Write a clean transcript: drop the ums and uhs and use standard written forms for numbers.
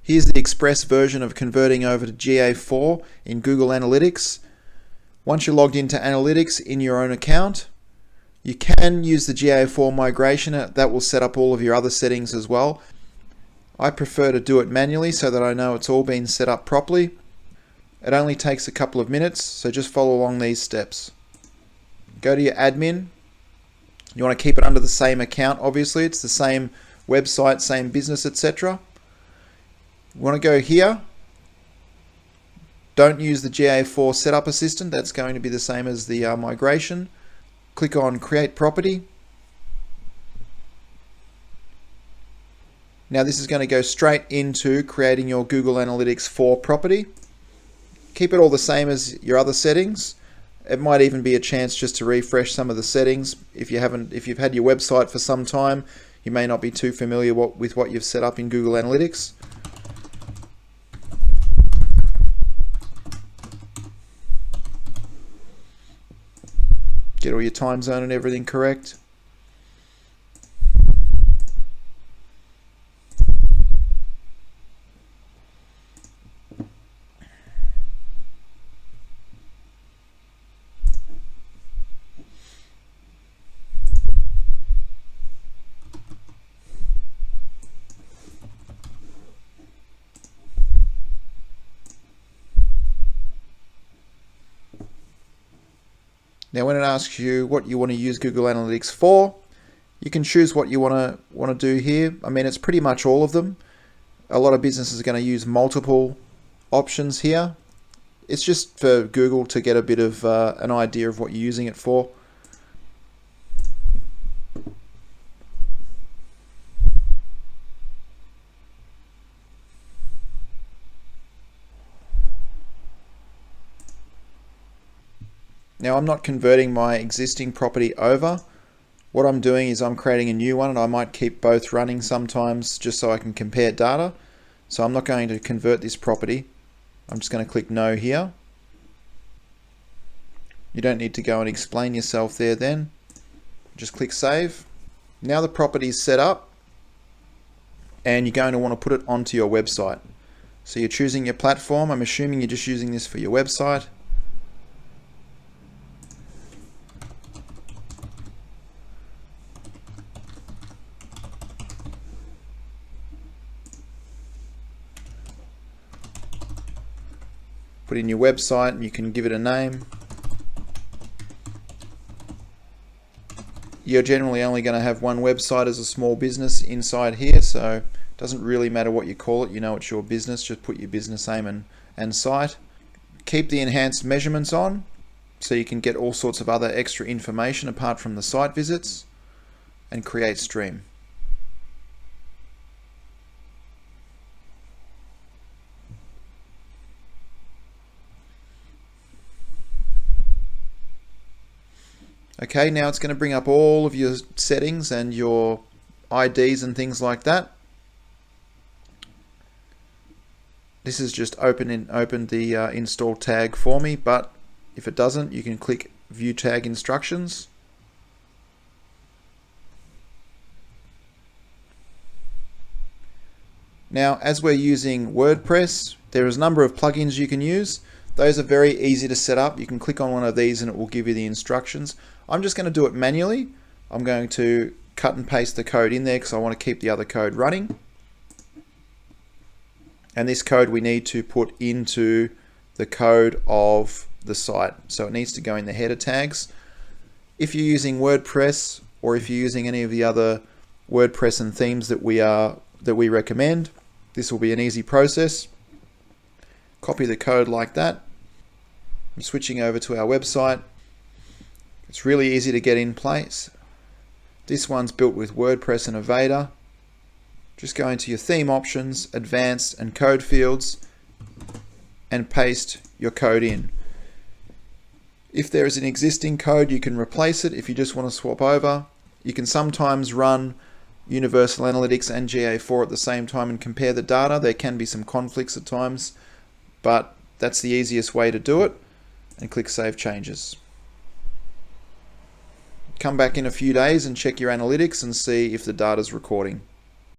Here's the express version of converting over to GA4 in Google Analytics. Once you're logged into Analytics in your own account, you can use the GA4 migration. That will set up all of your other settings as well. I prefer to do it manually so that I know it's all been set up properly. It only takes a couple of minutes, so just follow along these steps. Go to your admin. You want to keep it under the same account, obviously. It's the same website, same business, etc. You want to go here. Don't use the GA4 Setup Assistant. That's going to be the same as the migration. Click on Create Property. Now this is going to go straight into creating your Google Analytics 4 property. Keep it all the same as your other settings. It might even be a chance just to refresh some of the settings. If you've had your website for some time, you may not be too familiar with what you've set up in Google Analytics. Get all your time zone and everything correct. Now when it asks you what you want to use Google Analytics for, you can choose what you want to do here. I mean, it's pretty much all of them. A lot of businesses are going to use multiple options here. It's just for Google to get a bit of an idea of what you're using it for. Now I'm not converting my existing property over. What I'm doing is I'm creating a new one, and I might keep both running sometimes just so I can compare data. So I'm not going to convert this property. I'm just going to click no here. You don't need to go and explain yourself there then. Just click save. Now the property is set up, and you're going to want to put it onto your website. So you're choosing your platform. I'm assuming you're just using this for your website. Put in your website and you can give it a name. You're generally only going to have one website as a small business inside here, so it doesn't really matter what you call it. You know it's your business. Just put your business name and site. Keep the enhanced measurements on so you can get all sorts of other extra information apart from the site visits, and create stream. Okay, now it's going to bring up all of your settings and your IDs and things like that. This has just opened the install tag for me, but if it doesn't, you can click View Tag Instructions. Now, as we're using WordPress, there is a number of plugins you can use. Those are very easy to set up. You can click on one of these and it will give you the instructions. I'm just going to do it manually. I'm going to cut and paste the code in there because I want to keep the other code running. And this code we need to put into the code of the site. So it needs to go in the header tags. If you're using WordPress, or if you're using any of the other WordPress and themes that we recommend, this will be an easy process. Copy the code like that. I'm switching over to our website. It's really easy to get in place. This one's built with WordPress and Avada. Just go into your theme options, advanced and code fields, and paste your code in. If there is an existing code, you can replace it. If you just want to swap over, you can sometimes run Universal Analytics and GA4 at the same time and compare the data. There can be some conflicts at times, but that's the easiest way to do it. And click Save Changes. Come back in a few days and check your analytics and see if the data's recording.